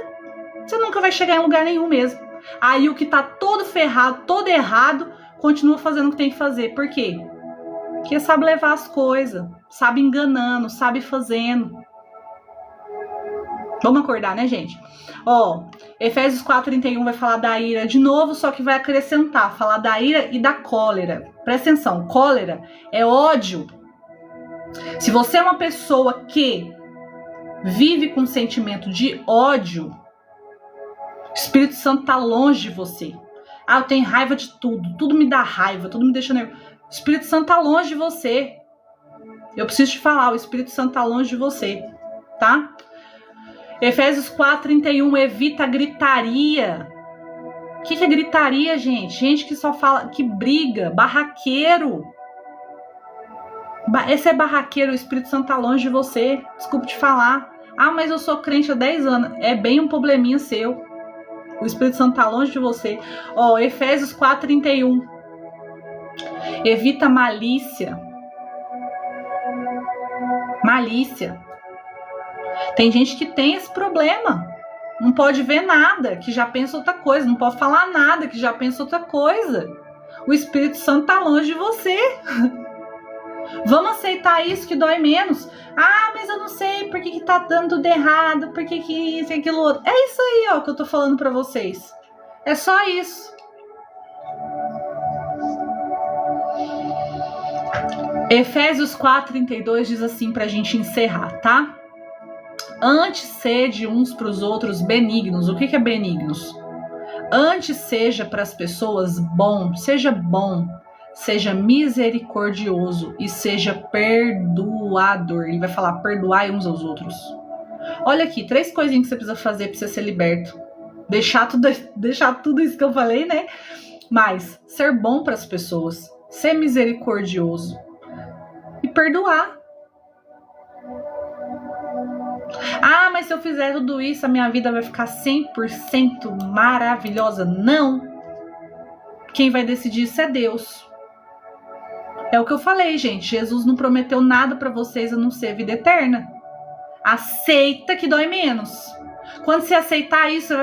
Você nunca vai chegar em lugar nenhum mesmo. Aí o que tá todo ferrado, todo errado, continua fazendo o que tem que fazer. Por quê? Porque sabe levar as coisas, sabe enganando, sabe fazendo. Vamos acordar, né, gente? Ó, Efésios 4:31 vai falar da ira de novo, só que vai acrescentar, falar da ira e da cólera. Presta atenção, cólera é ódio. Se você é uma pessoa que vive com sentimento de ódio, o Espírito Santo tá longe de você. Ah, eu tenho raiva de tudo, tudo me dá raiva, tudo me deixa nervoso. O Espírito Santo tá longe de você. Eu preciso te falar, o Espírito Santo tá longe de você, tá? Efésios 4:31, evita a gritaria. O que é gritaria, gente? Gente que só fala, que briga, barraqueiro. Esse é barraqueiro, o Espírito Santo tá longe de você. Desculpa te falar. Ah, mas eu sou crente há 10 anos. É bem um probleminha seu. O Espírito Santo tá longe de você. Ó, Efésios 4:31. Evita malícia. Malícia. Tem gente que tem esse problema. Não pode ver nada, que já pensa outra coisa. Não pode falar nada, que já pensa outra coisa. O Espírito Santo tá longe de você. Vamos aceitar isso que dói menos. Ah, mas eu não sei por que tá dando tudo errado, por que isso e aquilo outro. É isso aí, ó, que eu tô falando pra vocês. É só isso. Efésios 4:32 diz assim pra gente encerrar, tá? Antes sede uns pros outros benignos. O que é benignos? Antes seja para as pessoas bom, seja misericordioso e seja perdoador. Ele vai falar, perdoai uns aos outros. Olha aqui, 3 coisinhas que você precisa fazer para você ser liberto. Deixar tudo isso que eu falei, né? Mas ser bom para as pessoas, ser misericordioso e perdoar. Ah, mas se eu fizer tudo isso, a minha vida vai ficar 100% maravilhosa. Não. Quem vai decidir isso é Deus. É o que eu falei, gente. Jesus não prometeu nada pra vocês a não ser vida eterna. Aceita que dói menos. Quando você aceitar isso, você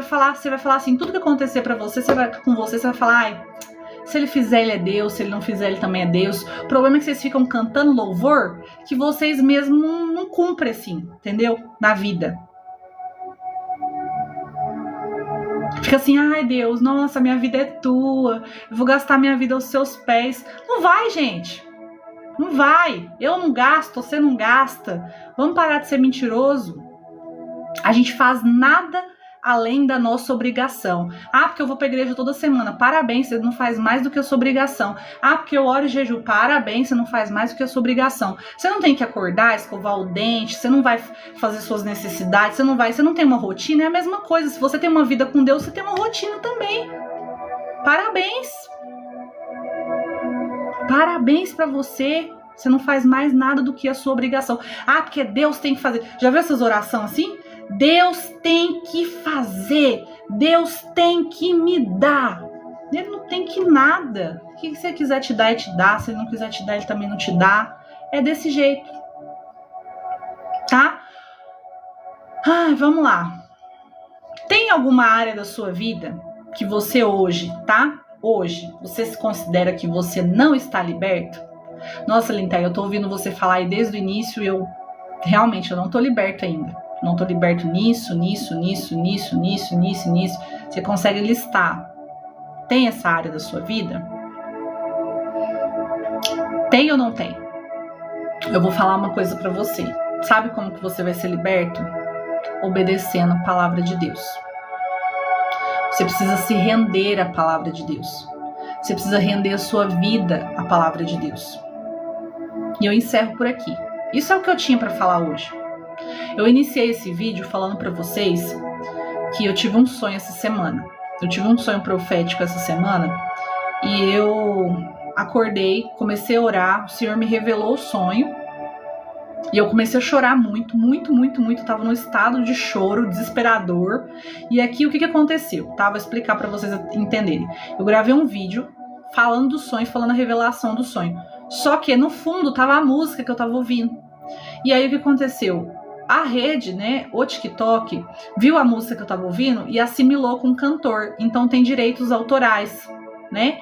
vai falar assim, tudo que acontecer pra você, com você vai falar, ai, se ele fizer, ele é Deus, se ele não fizer, ele também é Deus. O problema é que vocês ficam cantando louvor que vocês mesmos não cumprem assim, entendeu? Na vida. Fica assim, ai Deus, nossa, minha vida é tua, eu vou gastar minha vida aos seus pés. Não vai, gente. Não vai. Eu não gasto, você não gasta. Vamos parar de ser mentiroso. A gente faz nada além da nossa obrigação. Ah, porque eu vou pra igreja toda semana. Parabéns, você não faz mais do que a sua obrigação. Ah, porque eu oro e jejuo. Parabéns, você não faz mais do que a sua obrigação. Você não tem que acordar, escovar o dente, você não vai fazer suas necessidades, você não tem uma rotina, é a mesma coisa. Se você tem uma vida com Deus, você tem uma rotina também. Parabéns. Parabéns pra você. Você não faz mais nada do que a sua obrigação. Ah, porque Deus tem que fazer. Já viu essas orações assim? Deus tem que fazer, Deus tem que me dar. Ele não tem que nada. O que você quiser te dar, ele te dá. Se ele não quiser te dar, ele também não te dá. É desse jeito. Tá? Ai, vamos lá. Tem alguma área da sua vida que você hoje, tá? Hoje, você se considera que você não está liberto? Nossa, Linté, eu tô ouvindo você falar aí desde o início e eu não tô liberto ainda. Não tô liberto nisso. Você consegue listar. Tem essa área da sua vida? Tem ou não tem? Eu vou falar uma coisa pra você. Sabe como que você vai ser liberto? Obedecendo a palavra de Deus. Você precisa se render à palavra de Deus. Você precisa render a sua vida à palavra de Deus. E eu encerro por aqui. Isso é o que eu tinha pra falar hoje. Eu iniciei esse vídeo falando pra vocês que eu tive um sonho essa semana. Eu tive um sonho profético essa semana e eu acordei, comecei a orar, o Senhor me revelou o sonho e eu comecei a chorar muito. Eu tava num estado de choro desesperador. E aqui o que aconteceu, tá? Vou explicar pra vocês entenderem. Eu gravei um vídeo falando do sonho, falando a revelação do sonho. Só que no fundo tava a música que eu tava ouvindo. E aí o que aconteceu? A rede, né, o TikTok, viu a música que eu tava ouvindo e assimilou com o cantor. Então tem direitos autorais, né?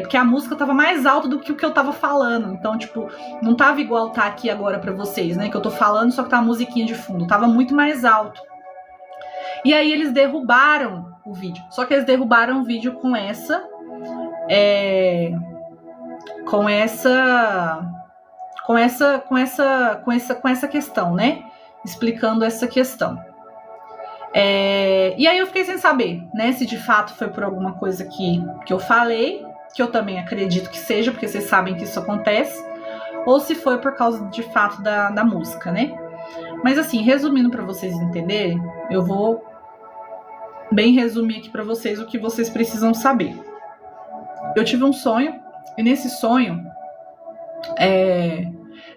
Porque a música tava mais alta do que o que eu tava falando. Então, tipo, não tava igual tá aqui agora pra vocês, né? Que eu tô falando, só que tá a musiquinha de fundo. Tava muito mais alto. E aí eles derrubaram o vídeo. Só que eles derrubaram o vídeo com essa questão, né? Explicando essa questão. E aí eu fiquei sem saber, né? Se de fato foi por alguma coisa que eu falei, que eu também acredito que seja, porque vocês sabem que isso acontece, ou se foi por causa de fato da música, né? Mas assim, resumindo para vocês entenderem, eu vou bem resumir aqui para vocês o que vocês precisam saber. Eu tive um sonho, e nesse sonho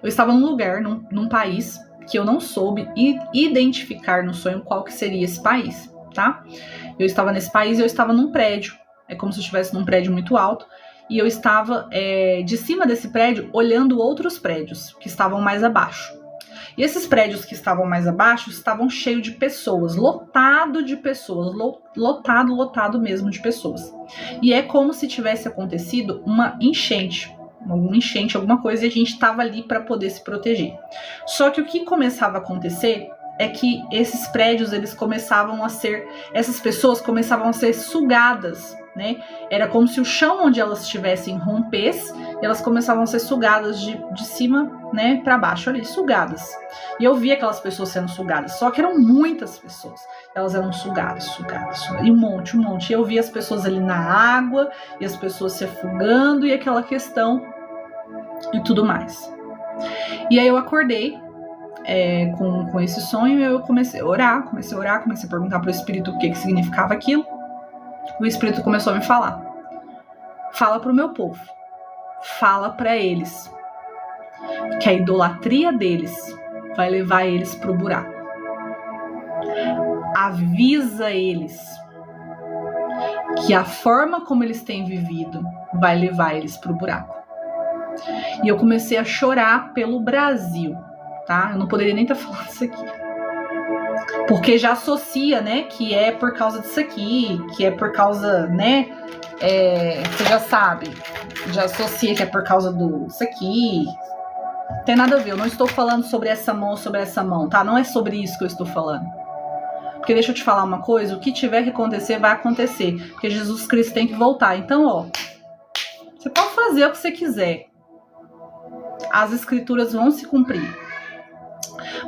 eu estava num lugar, num país que eu não soube identificar no sonho qual que seria esse país, tá? Eu estava nesse país e eu estava num prédio, é como se eu estivesse num prédio muito alto, e eu estava de cima desse prédio olhando outros prédios que estavam mais abaixo. E esses prédios que estavam mais abaixo estavam cheios de pessoas, lotado de pessoas, lotado mesmo de pessoas. E é como se tivesse acontecido uma enchente, alguma coisa, e a gente estava ali para poder se proteger. Só que o que começava a acontecer é que esses prédios, essas pessoas começavam a ser sugadas, né? Era como se o chão onde elas estivessem rompesse, e elas começavam a ser sugadas de cima, né, para baixo, ali, sugadas. E eu via aquelas pessoas sendo sugadas, só que eram muitas pessoas. Elas eram sugadas, e um monte. E eu via as pessoas ali na água, e as pessoas se afogando, e aquela questão e tudo mais. E aí eu acordei com esse sonho, e eu comecei a orar, comecei a perguntar para o Espírito o que significava aquilo. O Espírito começou a me falar: fala para o meu povo, fala para eles que a idolatria deles vai levar eles para o buraco. Avisa eles que a forma como eles têm vivido vai levar eles para o buraco. E eu comecei a chorar pelo Brasil, tá? Eu não poderia nem estar falando isso aqui, porque já associa, né, que é por causa disso aqui, que é por causa, né, você já sabe, já associa que é por causa disso aqui. Não tem nada a ver, eu não estou falando sobre essa mão, tá? Não é sobre isso que eu estou falando. Porque deixa eu te falar uma coisa, o que tiver que acontecer, vai acontecer, porque Jesus Cristo tem que voltar. Então, ó, você pode fazer o que você quiser, as escrituras vão se cumprir.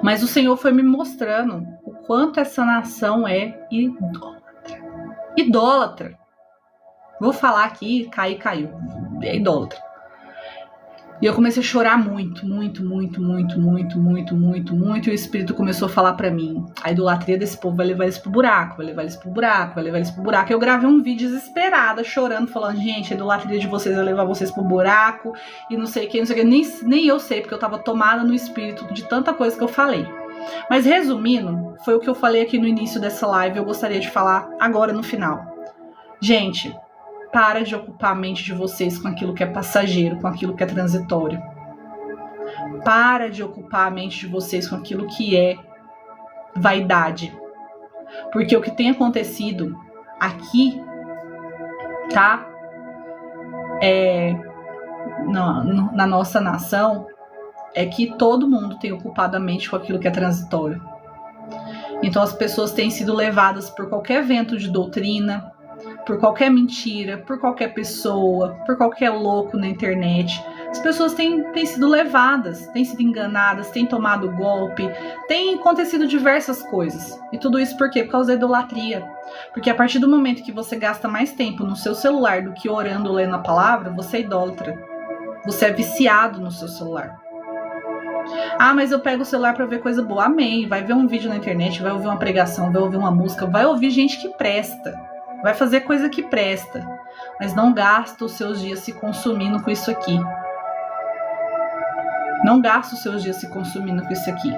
Mas o Senhor foi me mostrando o quanto essa nação é idólatra. Vou falar aqui, caiu. É idólatra. E eu comecei a chorar muito. E o Espírito começou a falar pra mim: a idolatria desse povo vai levar eles pro buraco, vai levar eles pro buraco. Eu gravei um vídeo desesperada, chorando, falando: gente, a idolatria de vocês vai levar vocês pro buraco, e não sei o que. Nem eu sei, porque eu tava tomada no Espírito de tanta coisa que eu falei. Mas resumindo, foi o que eu falei aqui no início dessa live, eu gostaria de falar agora no final. Gente, para de ocupar a mente de vocês com aquilo que é passageiro, com aquilo que é transitório. Para de ocupar a mente de vocês com aquilo que é vaidade. Porque o que tem acontecido aqui, tá? Na nossa nação, é que todo mundo tem ocupado a mente com aquilo que é transitório. Então as pessoas têm sido levadas por qualquer vento de doutrina, por qualquer mentira, por qualquer pessoa, por qualquer louco na internet. As pessoas têm sido levadas, têm sido enganadas, têm tomado golpe, tem acontecido diversas coisas. E tudo isso por quê? Por causa da idolatria. Porque a partir do momento que você gasta mais tempo no seu celular do que orando ou lendo a palavra, você é idólatra. Você é viciado no seu celular. Ah, mas eu pego o celular pra ver coisa boa. Amém. Vai ver um vídeo na internet, vai ouvir uma pregação, vai ouvir uma música, vai ouvir gente que presta. Vai fazer coisa que presta. Mas não gasta os seus dias se consumindo com isso aqui. Não gasta os seus dias se consumindo com isso aqui.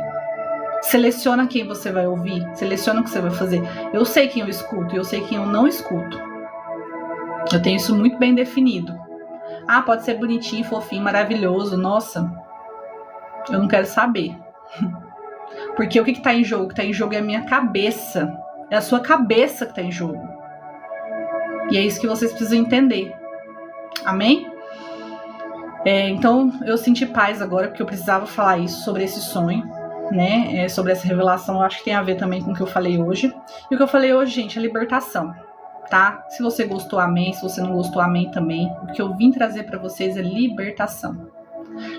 Seleciona quem você vai ouvir. Seleciona o que você vai fazer. Eu sei quem eu escuto e eu sei quem eu não escuto. Eu tenho isso muito bem definido. Ah, pode ser bonitinho, fofinho, maravilhoso. Nossa, eu não quero saber. Porque o que está em jogo? O que está em jogo é a minha cabeça. É a sua cabeça que está em jogo. E é isso que vocês precisam entender. Amém? Então, eu senti paz agora, porque eu precisava falar isso sobre esse sonho. né, sobre essa revelação, eu acho que tem a ver também com o que eu falei hoje. E o que eu falei hoje, gente, é libertação, tá? Se você gostou, amém. Se você não gostou, amém também. O que eu vim trazer para vocês é libertação.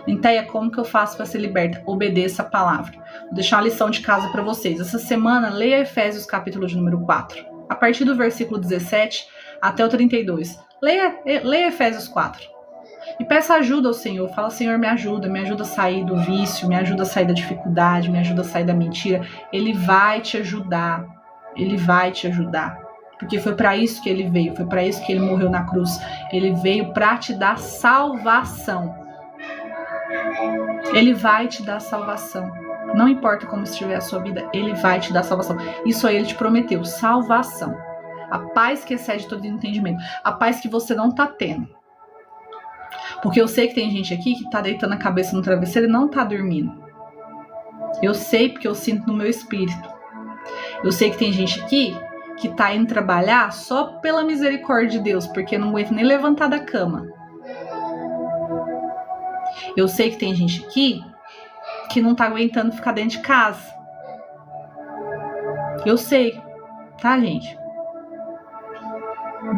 Linteia, como que eu faço para ser liberta? Obedeça a palavra. Vou deixar uma lição de casa para vocês. Essa semana, leia Efésios capítulo de número 4. A partir do versículo 17 até o 32. Leia Efésios 4. E peça ajuda ao Senhor. Fala, Senhor, me ajuda a sair do vício, me ajuda a sair da dificuldade, me ajuda a sair da mentira. Ele vai te ajudar. Ele vai te ajudar. Porque foi para isso que ele veio, foi para isso que ele morreu na cruz. Ele veio para te dar salvação. Ele vai te dar salvação. Não importa como estiver a sua vida, ele vai te dar salvação. Isso aí ele te prometeu, salvação. A paz que excede todo entendimento. A paz que você não tá tendo. Porque eu sei que tem gente aqui que tá deitando a cabeça no travesseiro e não tá dormindo. Eu sei porque eu sinto no meu espírito. Eu sei que tem gente aqui que tá indo trabalhar só pela misericórdia de Deus, porque não aguenta nem levantar da cama. Eu sei que tem gente aqui que não tá aguentando ficar dentro de casa. Eu sei, tá, gente?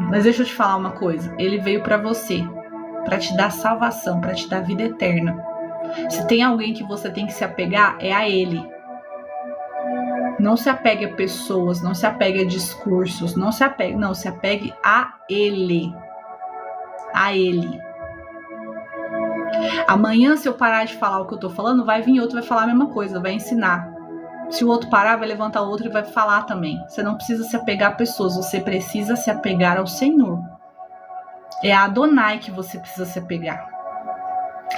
Mas deixa eu te falar uma coisa. Ele veio pra você, pra te dar salvação, pra te dar vida eterna. Se tem alguém que você tem que se apegar, é a ele. Não se apegue a pessoas, não se apegue a discursos, não se apegue a ele. A ele. Amanhã, se eu parar de falar o que eu tô falando, vai vir outro, vai falar a mesma coisa, vai ensinar. Se o outro parar, vai levantar o outro e vai falar também. Você não precisa se apegar a pessoas, você precisa se apegar ao Senhor. É a Adonai que você precisa se apegar.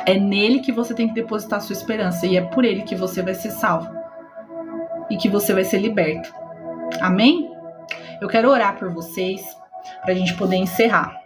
É nele que você tem que depositar a sua esperança e é por ele que você vai ser salvo e que você vai ser liberto. Amém? Eu quero orar por vocês para a gente poder encerrar.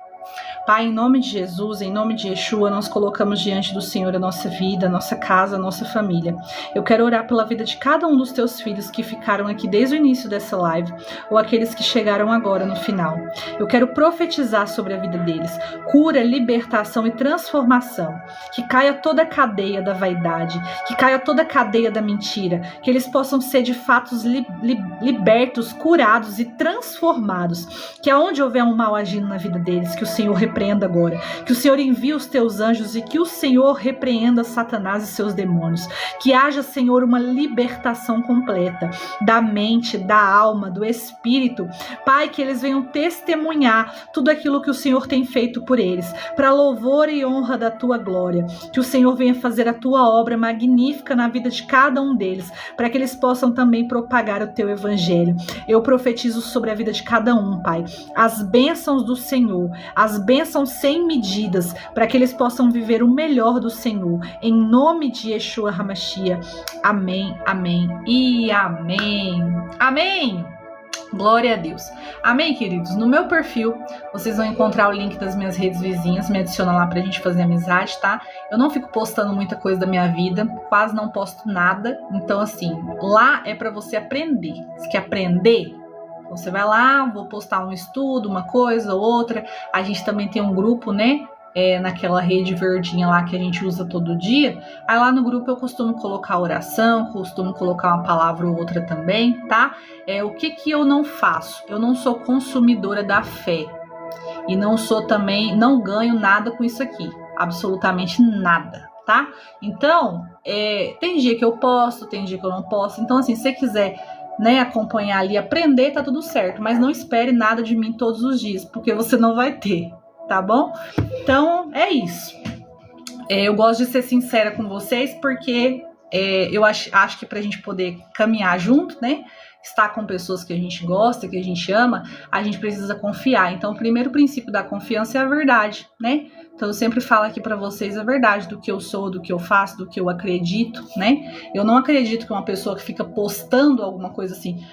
Pai, em nome de Jesus, em nome de Yeshua, nós colocamos diante do Senhor a nossa vida, a nossa casa, a nossa família. Eu quero orar pela vida de cada um dos teus filhos que ficaram aqui desde o início dessa live, ou aqueles que chegaram agora no final. Eu quero profetizar sobre a vida deles, cura, libertação e transformação. Que caia toda a cadeia da vaidade, que caia toda a cadeia da mentira, que eles possam ser de fato libertos, curados e transformados. Que aonde houver um mal agindo na vida deles, que o Senhor repreenda agora, que o Senhor envie os teus anjos e que o Senhor repreenda Satanás e seus demônios, que haja, Senhor, uma libertação completa da mente, da alma, do espírito, Pai, que eles venham testemunhar tudo aquilo que o Senhor tem feito por eles, para louvor e honra da tua glória, que o Senhor venha fazer a tua obra magnífica na vida de cada um deles, para que eles possam também propagar o teu evangelho. Eu profetizo sobre a vida de cada um, Pai, as bênçãos do Senhor, as bênçãos sem medidas, para que eles possam viver o melhor do Senhor. Em nome de Yeshua HaMashiach. Amém, amém e amém. Amém! Glória a Deus. Amém, queridos? No meu perfil, vocês vão encontrar o link das minhas redes vizinhas. Me adiciona lá pra gente fazer amizade, tá? Eu não fico postando muita coisa da minha vida, quase não posto nada. Então, assim, lá é pra você aprender. Se quer aprender, você vai lá, vou postar um estudo, uma coisa, outra. A gente também tem um grupo, né? Naquela rede verdinha lá que a gente usa todo dia. Aí lá no grupo eu costumo colocar oração, costumo colocar uma palavra ou outra também, tá? O que eu não faço? Eu não sou consumidora da fé. E não sou também, não ganho nada com isso aqui. Absolutamente nada, tá? Então, tem dia que eu posto, tem dia que eu não posto. Então, assim, se você quiser, né, acompanhar ali, aprender, tá tudo certo. Mas não espere nada de mim todos os dias, porque você não vai ter, tá bom? Então, é isso. Eu gosto de ser sincera com vocês, porque eu acho que pra gente poder caminhar junto, né, estar com pessoas que a gente gosta, que a gente ama, a gente precisa confiar. Então, o primeiro princípio da confiança é a verdade, né? Então, eu sempre falo aqui pra vocês a verdade do que eu sou, do que eu faço, do que eu acredito, né? Eu não acredito que uma pessoa que fica postando alguma coisa assim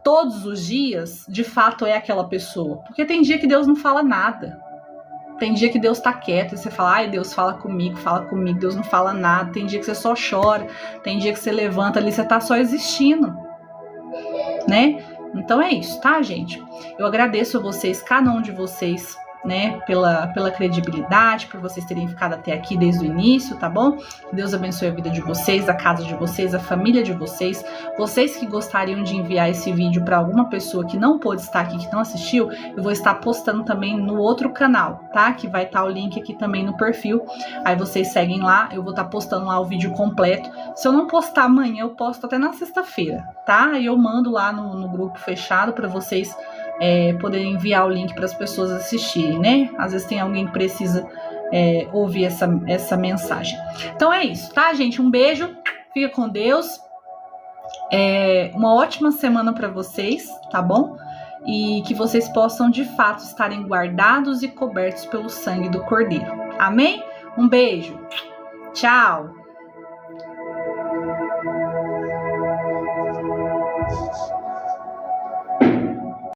todos os dias, de fato é aquela pessoa. Porque tem dia que Deus não fala nada. Tem dia que Deus tá quieto e você fala, ai, Deus fala comigo, Deus não fala nada. Tem dia que você só chora, tem dia que você levanta ali, você tá só existindo, né? Então é isso, tá, gente? Eu agradeço a vocês, cada um de vocês, né, pela credibilidade, por vocês terem ficado até aqui desde o início, tá bom? Deus abençoe a vida de vocês, a casa de vocês, a família de vocês. Vocês que gostariam de enviar esse vídeo para alguma pessoa que não pôde estar aqui, que não assistiu, eu vou estar postando também no outro canal, tá? Que vai estar o link aqui também no perfil. Aí vocês seguem lá, eu vou estar postando lá o vídeo completo. Se eu não postar amanhã, eu posto até na sexta-feira, tá? Aí eu mando lá no grupo fechado para vocês poder enviar o link para as pessoas assistirem, né? Às vezes tem alguém que precisa ouvir essa mensagem. Então é isso, tá, gente? Um beijo, fica com Deus. Uma ótima semana para vocês, tá bom? E que vocês possam de fato estarem guardados e cobertos pelo sangue do Cordeiro. Amém? Um beijo. Tchau.